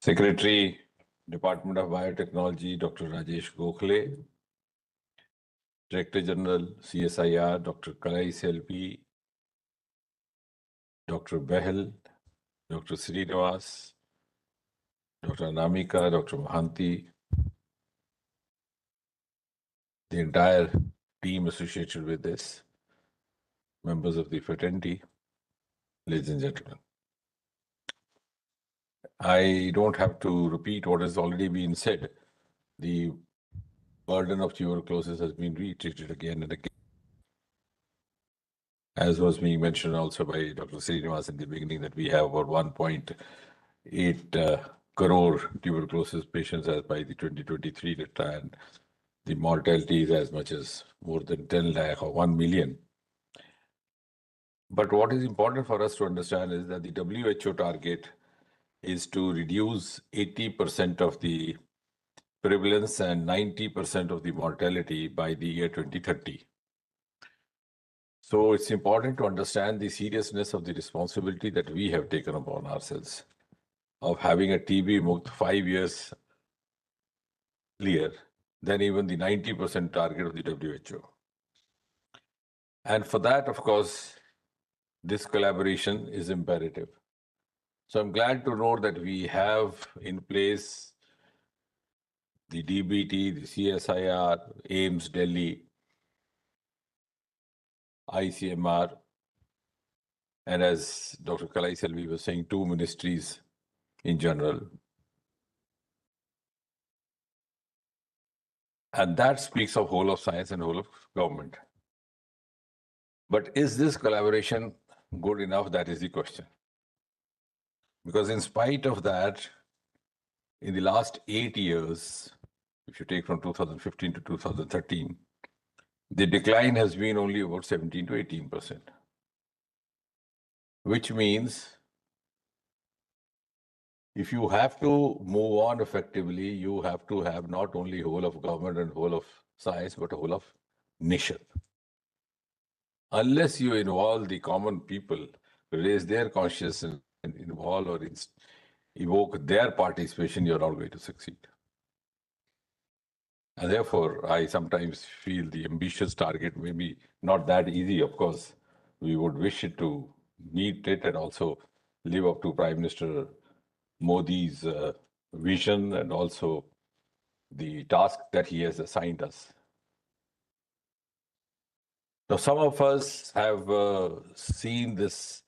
Secretary, Department of Biotechnology, Dr. Rajesh Gokhale, Director General, CSIR, Dr. Kalai Selvi, Dr. Behel, Dr. Srinivas, Dr. Anamika, Dr. Mahanti, the entire team associated with this, members of the fraternity, ladies and gentlemen. I don't have to repeat what has already been said. The burden of tuberculosis has been reiterated again and again, as was being mentioned also by Dr. Srinivas in the beginning, that we have about 1.8 crore tuberculosis patients as by the 2023 data, and the mortality is as much as more than 10 lakh or 1 million. But what is important for us to understand is that the WHO target is to reduce 80% of the prevalence and 90% of the mortality by the year 2030. So it's important to understand the seriousness of the responsibility that we have taken upon ourselves of having a TB Mukt 5 years earlier than even the 90% target of the WHO. And for that, of course, this collaboration is imperative. So I'm glad to know that we have in place the DBT, the CSIR, AIMS Delhi, ICMR, and as Dr. Kalai Selvi was saying, 2 ministries in general. And that speaks of whole of science and whole of government. But is this collaboration good enough? That is the question. Because in spite of that, in the last 8 years, if you take from 2015 to 2013, the decline has been only about 17 to 18%, which means if you have to move on effectively, you have to have not only whole of government and whole of science, but whole of nation. Unless you involve the common people, raise their consciousness and involve or evoke their participation, you're not going to succeed. And therefore, I sometimes feel the ambitious target may be not that easy. Of course, we would wish it to meet it and also live up to Prime Minister Modi's vision and also the task that he has assigned us. Now, some of us have seen this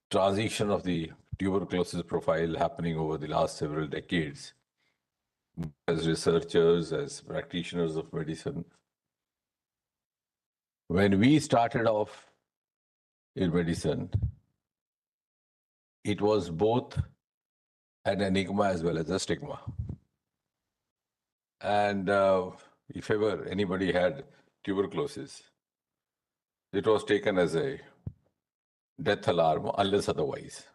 transition of the tuberculosis profile happening over the last several decades. As researchers, as practitioners of medicine, when we started off in medicine, it was both an enigma as well as a stigma. And if ever anybody had tuberculosis, it was taken as a death alarm unless otherwise.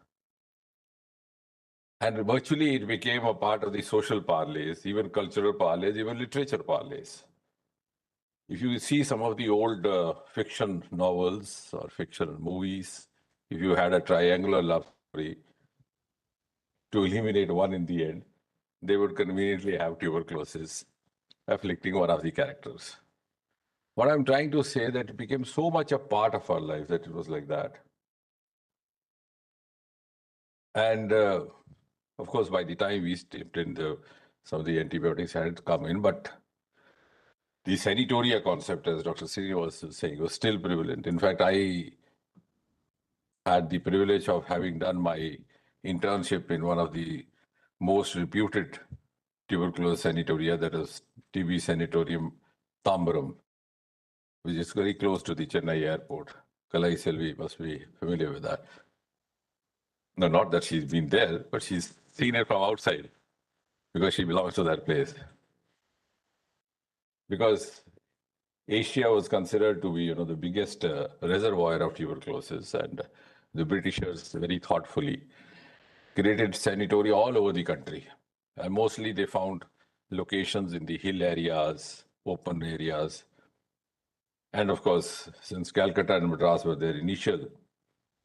And virtually it became a part of the social parlays, even cultural parlays, even literature parlays. If you see some of the old fiction novels or fiction movies, if you had a triangular love story, to eliminate one in the end, they would conveniently have tuberculosis afflicting one of the characters. What I'm trying to say that it became so much a part of our life that it was like that. And of course, by the time we stepped in, some of the antibiotics had come in, but the sanitoria concept, as Dr. Siri was saying, was still prevalent. In fact, I had the privilege of having done my internship in one of the most reputed tuberculosis sanitoria, that is TB Sanatorium Tambaram, which is very close to the Chennai airport. Kalai Selvi must be familiar with that. No, not that she's been there, but she's seen it from outside because she belongs to that place. Because Asia was considered to be, the biggest reservoir of tuberculosis, and the Britishers very thoughtfully created sanatoria all over the country. And mostly they found locations in the hill areas, open areas. And of course, since Calcutta and Madras were their initial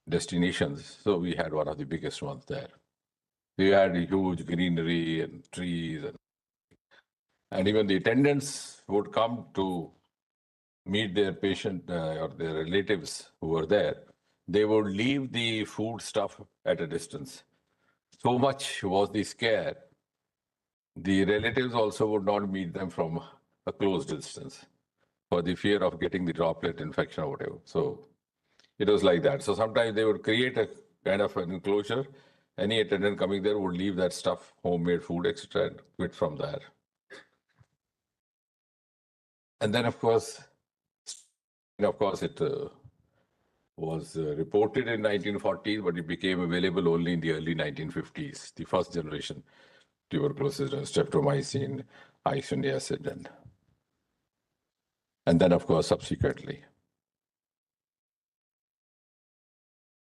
destinations, so we had one of the biggest ones there. We had huge greenery and trees, and even the attendants would come to meet their patient or their relatives who were there. They would leave the food stuff at a distance. So much was the scare. The relatives also would not meet them from a close distance for the fear of getting the droplet infection or whatever. So it was like that. So sometimes they would create a kind of an enclosure. Any attendant coming there would leave that stuff, homemade food, etc., and quit from there. And then, of course, it was reported in 1940s, but it became available only in the early 1950s, the first generation tuberculosis, streptomycin, isoniazid, and then, of course, subsequently.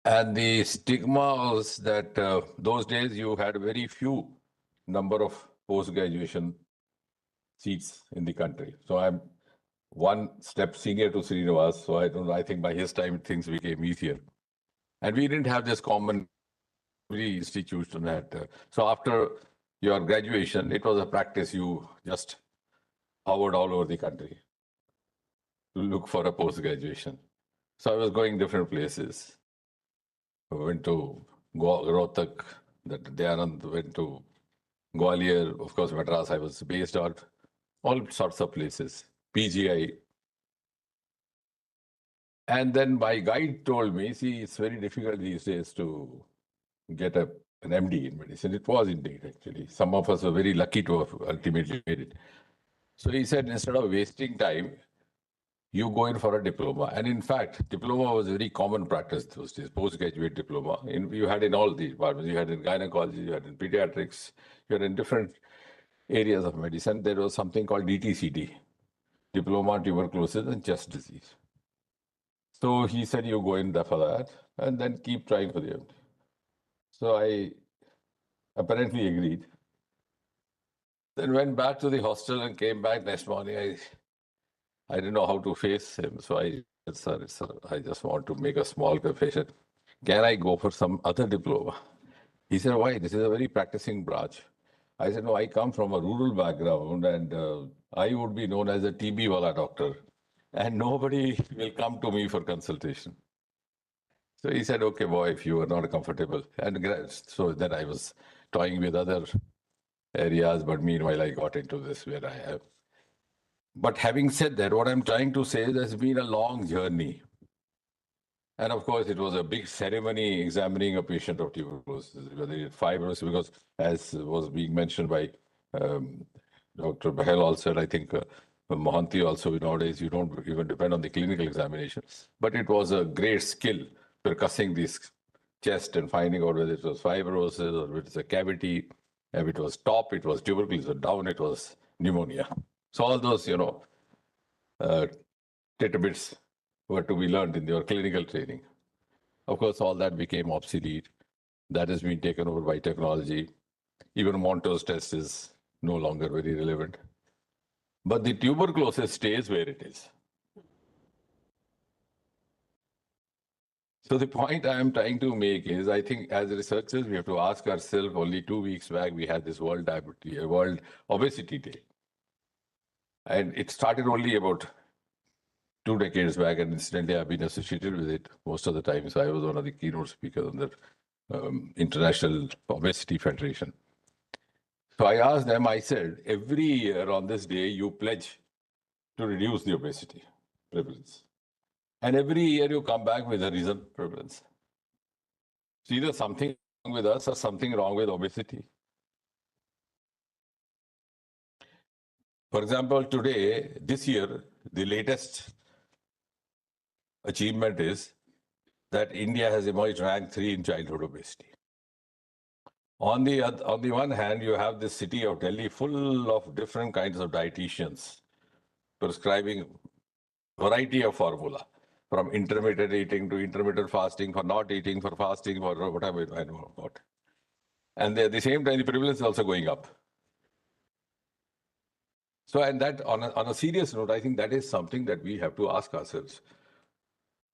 And the stigma was that those days you had very few number of post-graduation seats in the country. So I'm one step senior to Srinivas, so I think by his time things became easier. And we didn't have this common, every institution had. So after your graduation, it was a practice. You just hovered all over the country to look for a post-graduation. So I was going different places. I went to Rohtak, that Dayanand went to Gwalior, of course, Madras, I was based out, all sorts of places, PGI. And then my guide told me, see, it's very difficult these days to get an MD in medicine. It was indeed, actually. Some of us were very lucky to have ultimately made it. So he said, instead of wasting time, you go in for a diploma. And in fact, diploma was a very common practice those days, postgraduate diploma. You had in all the departments. You had in gynecology, you had in pediatrics, you had in different areas of medicine. There was something called DTCD, Diploma Tuberculosis and Chest Disease. So he said, you go in there for that and then keep trying for the MD. So I apparently agreed. Then went back to the hostel and came back next morning. I didn't know how to face him. So I said, sir, I just want to make a small confession. Can I go for some other diploma? He said, why? This is a very practicing branch. I said, no, I come from a rural background and I would be known as a TB wala doctor. And nobody will come to me for consultation. So he said, okay, boy, if you are not comfortable. And so then I was toying with other areas, but meanwhile, I got into this where I have. But having said that, what I'm trying to say is there's been a long journey. And of course, it was a big ceremony examining a patient of tuberculosis, whether it's fibrosis, because as was being mentioned by Dr. Bahel also, I think Mohanty also, nowadays, you don't even depend on the clinical examination. But it was a great skill percussing this chest and finding out whether it was fibrosis or whether it's a cavity. If it was top, it was tuberculosis, or down, it was pneumonia. So all those, tidbits were to be learned in your clinical training. Of course, all that became obsolete. That has been taken over by technology. Even Monto's test is no longer very relevant. But the tuberculosis stays where it is. So the point I am trying to make is, I think as researchers, we have to ask ourselves, only 2 weeks back, we had this World Obesity Day. And it started only about 2 decades back, and incidentally, I've been associated with it most of the time. So I was one of the keynote speakers on the International Obesity Federation. So I asked them, I said, every year on this day, you pledge to reduce the obesity prevalence. And every year you come back with a reason prevalence. So either something wrong with us or something wrong with obesity. For example, today, this year, the latest achievement is that India has emerged rank 3 in childhood obesity. On the one hand, you have this city of Delhi full of different kinds of dietitians prescribing variety of formula, from intermittent eating to intermittent fasting, for not eating, for fasting, for whatever I know about. And at the same time, the prevalence is also going up. So, and that on a serious note, I think that is something that we have to ask ourselves.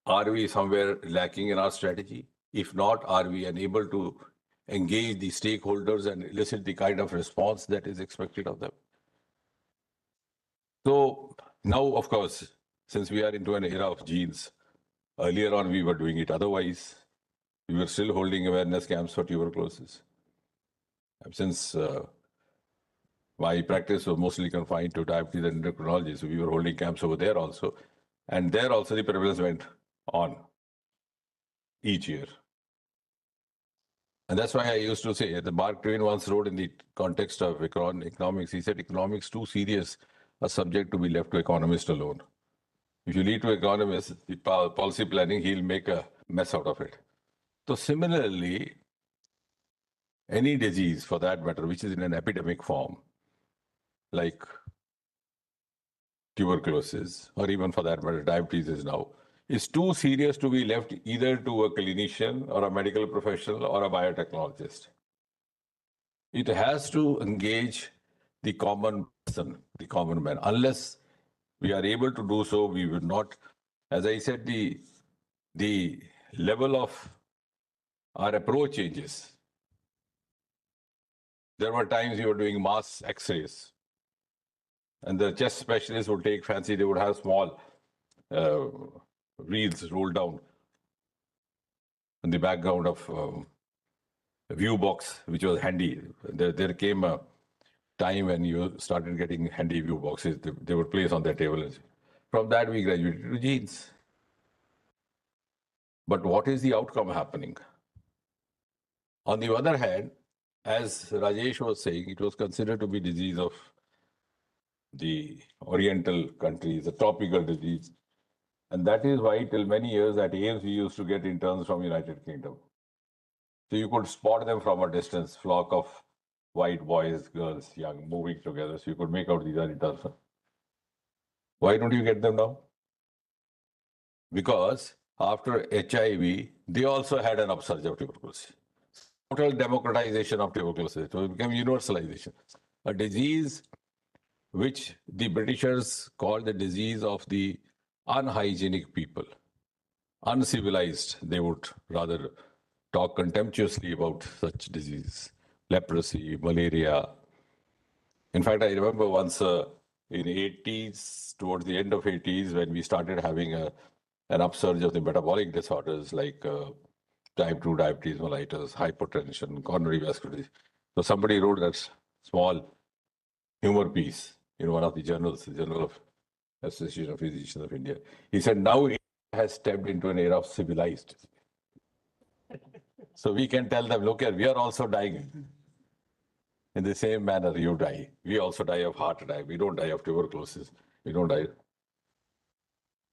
Are we somewhere lacking in our strategy? If not, are we unable to engage the stakeholders and elicit the kind of response that is expected of them. So now, of course, since we are into an era of genes, earlier on we were doing it otherwise. We were still holding awareness camps for tuberculosis. Since my practice was mostly confined to diabetes and endocrinology, so we were holding camps over there also. And there also the prevalence went on each year. And that's why I used to say, the Mark Twain once wrote in the context of economics, he said, economics too serious a subject to be left to economists alone. If you leave to economists, the policy planning, he'll make a mess out of it. So similarly, any disease for that matter, which is in an epidemic form, like tuberculosis, or even for that matter, diabetes is now, is too serious to be left either to a clinician or a medical professional or a biotechnologist. It has to engage the common person, the common man. Unless we are able to do so, we will not, as I said, the level of our approach changes. There were times we were doing mass X-rays, and the chest specialists would take fancy, they would have small reels rolled down in the background of a view box, which was handy. There came a time when you started getting handy view boxes, they were placed on their table. From that, we graduated to genes. But what is the outcome happening? On the other hand, as Rajesh was saying, it was considered to be disease of the Oriental countries, a tropical disease. And that is why till many years at AIMS, we used to get interns from United Kingdom. So you could spot them from a distance, flock of white boys, girls, young, moving together. So you could make out these are interns. Why don't you get them now? Because after HIV, they also had an upsurge of tuberculosis. Total democratization of tuberculosis. So it became universalization. A disease which the Britishers called the disease of the unhygienic people. Uncivilized, they would rather talk contemptuously about such disease. Leprosy, malaria. In fact, I remember once in 80s, towards the end of 80s, when we started having an upsurge of the metabolic disorders like type 2 diabetes mellitus, hypertension, coronary vascular disease. So somebody wrote that small humor piece in one of the journals, the Journal of Association of Physicians of India. He said, now it has stepped into an era of civilized. So we can tell them, look here, we are also dying in the same manner you die. We also die of heart attack. We don't die of tuberculosis. We don't die.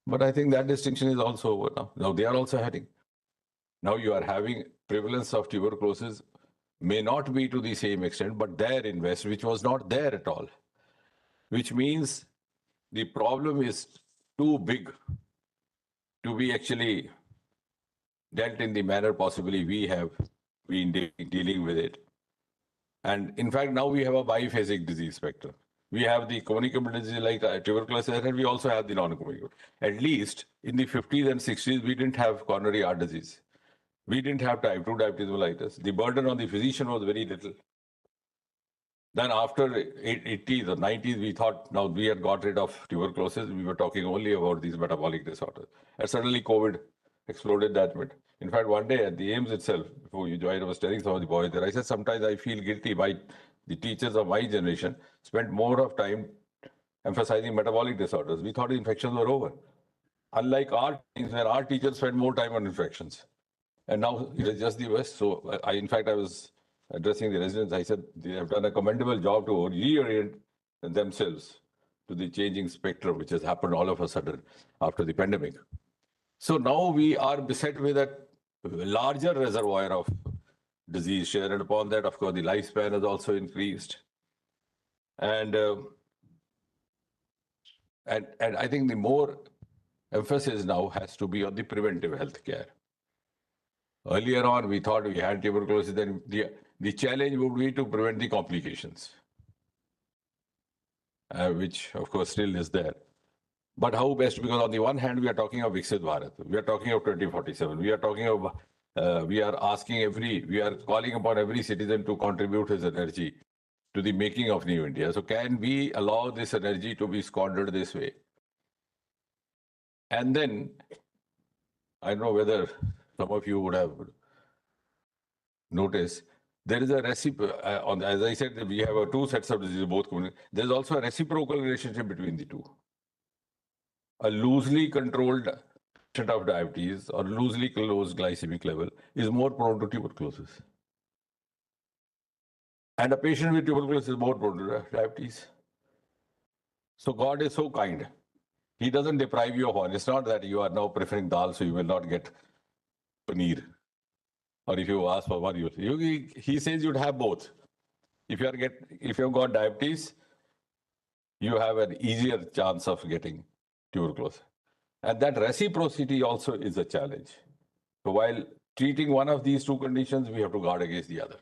But I think that distinction is also over now. Now they are also heading. Now you are having prevalence of tuberculosis may not be to the same extent, but there in West, which was not there at all. Which means the problem is too big to be actually dealt in the manner possibly we have been dealing with it. And in fact, now we have a biphasic disease spectrum. We have the communicable disease like tuberculosis, and we also have the non-communicable. At least in the 50s and 60s, we didn't have coronary heart disease. We didn't have type 2 diabetes mellitus. The burden on the physician was very little. Then after 80s or 90s, we thought now we had got rid of tuberculosis. We were talking only about these metabolic disorders. And suddenly COVID exploded that bit. In fact, one day at the AIMS itself, before you joined, I was telling some of the boys there, I said, sometimes I feel guilty. The teachers of my generation spent more of time emphasizing metabolic disorders. We thought infections were over. Unlike our times where our teachers spent more time on infections. And now it is just the West. So in fact, I was addressing the residents. I said, they have done a commendable job to reorient themselves to the changing spectrum, which has happened all of a sudden after the pandemic. So now we are beset with a larger reservoir of disease share, and upon that, of course, the lifespan has also increased. And I think the more emphasis now has to be on the preventive health care. Earlier on, we thought we had tuberculosis, then the challenge would be to prevent the complications, which of course still is there. But how best? Because on the one hand, we are talking of Viksit Bharat. We are talking of 2047. We are talking of We are calling upon every citizen to contribute his energy to the making of New India. So can we allow this energy to be squandered this way? And then, I don't know whether some of you would have noticed, there is a as I said, we have two sets of diseases, both community. There's also a reciprocal relationship between the two. A loosely controlled patient of diabetes or loosely closed glycemic level is more prone to tuberculosis. And a patient with tuberculosis is more prone to diabetes. So God is so kind. He doesn't deprive you of one. It's not that you are now preferring dal, so you will not get paneer. Or if you ask for one, he says you'd have both. If you've got diabetes, you have an easier chance of getting tuberculosis. And that reciprocity also is a challenge. So while treating one of these two conditions, we have to guard against the other.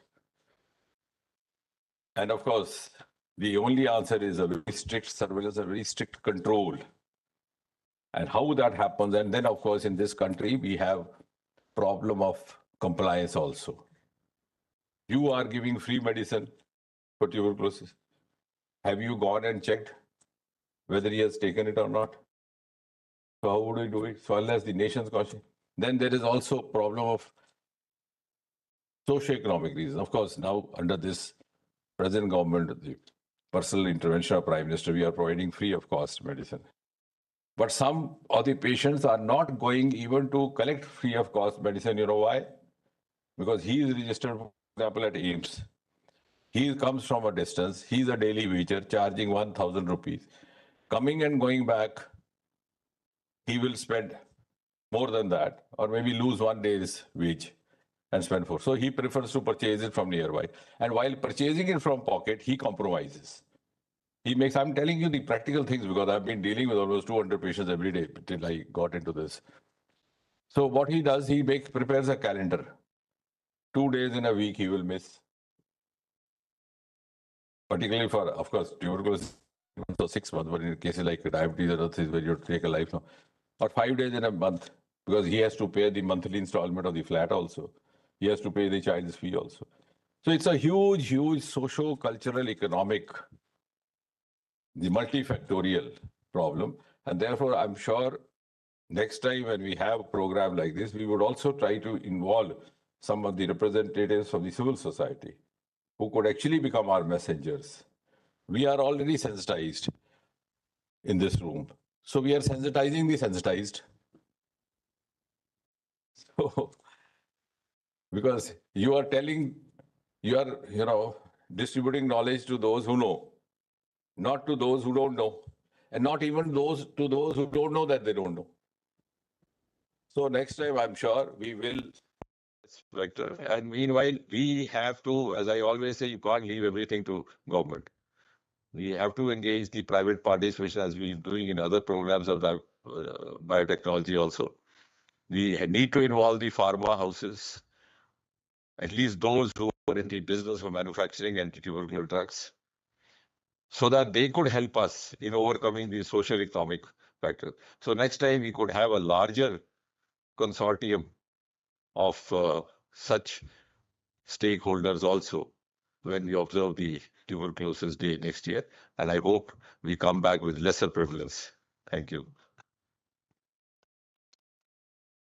And of course, the only answer is a very strict surveillance, a very strict control. And how that happens, and then of course in this country, we have problem of compliance also. You are giving free medicine for tuberculosis. Have you gone and checked whether he has taken it or not? So how would we do it? So unless the nation's caution. Then there is also a problem of socio-economic reasons. Of course, now under this present government, the personal intervention of Prime Minister, we are providing free of cost medicine. But some of the patients are not going even to collect free of cost medicine. You know why? Because he is registered, for example, at AIIMS. He comes from a distance. He's a daily wager, charging 1,000 rupees. Coming and going back, he will spend more than that, or maybe lose 1 day's wage and spend 4. So he prefers to purchase it from nearby. And while purchasing it from pocket, he compromises. I'm telling you the practical things because I've been dealing with almost 200 patients every day till I got into this. So what he does, he prepares a calendar. 2 days in a week he will miss. Particularly for, of course, tuberculosis, so 6 months, but in cases like diabetes or other things where you take a life now. Or 5 days in a month, because he has to pay the monthly installment of the flat also. He has to pay the child's fee also. So it's a huge, huge socio-cultural, economic, the multifactorial problem. And therefore, I'm sure next time when we have a program like this, we would also try to involve some of the representatives of the civil society who could actually become our messengers. We are already sensitized in this room. So we are sensitizing the sensitized. So, because you are distributing knowledge to those who know, not to those who don't know, and not even to those who don't know that they don't know. So next time, I'm sure we will. Vector. And meanwhile, we have to, as I always say, you can't leave everything to government. We have to engage the private participation as we're doing in other programs of biotechnology also. We need to involve the pharma houses, at least those who are in the business of manufacturing anti-tubercular drugs, so that they could help us in overcoming the social economic factor. So next time we could have a larger consortium of such stakeholders also when we observe the Tuberculosis Day next year. And I hope we come back with lesser prevalence. Thank you.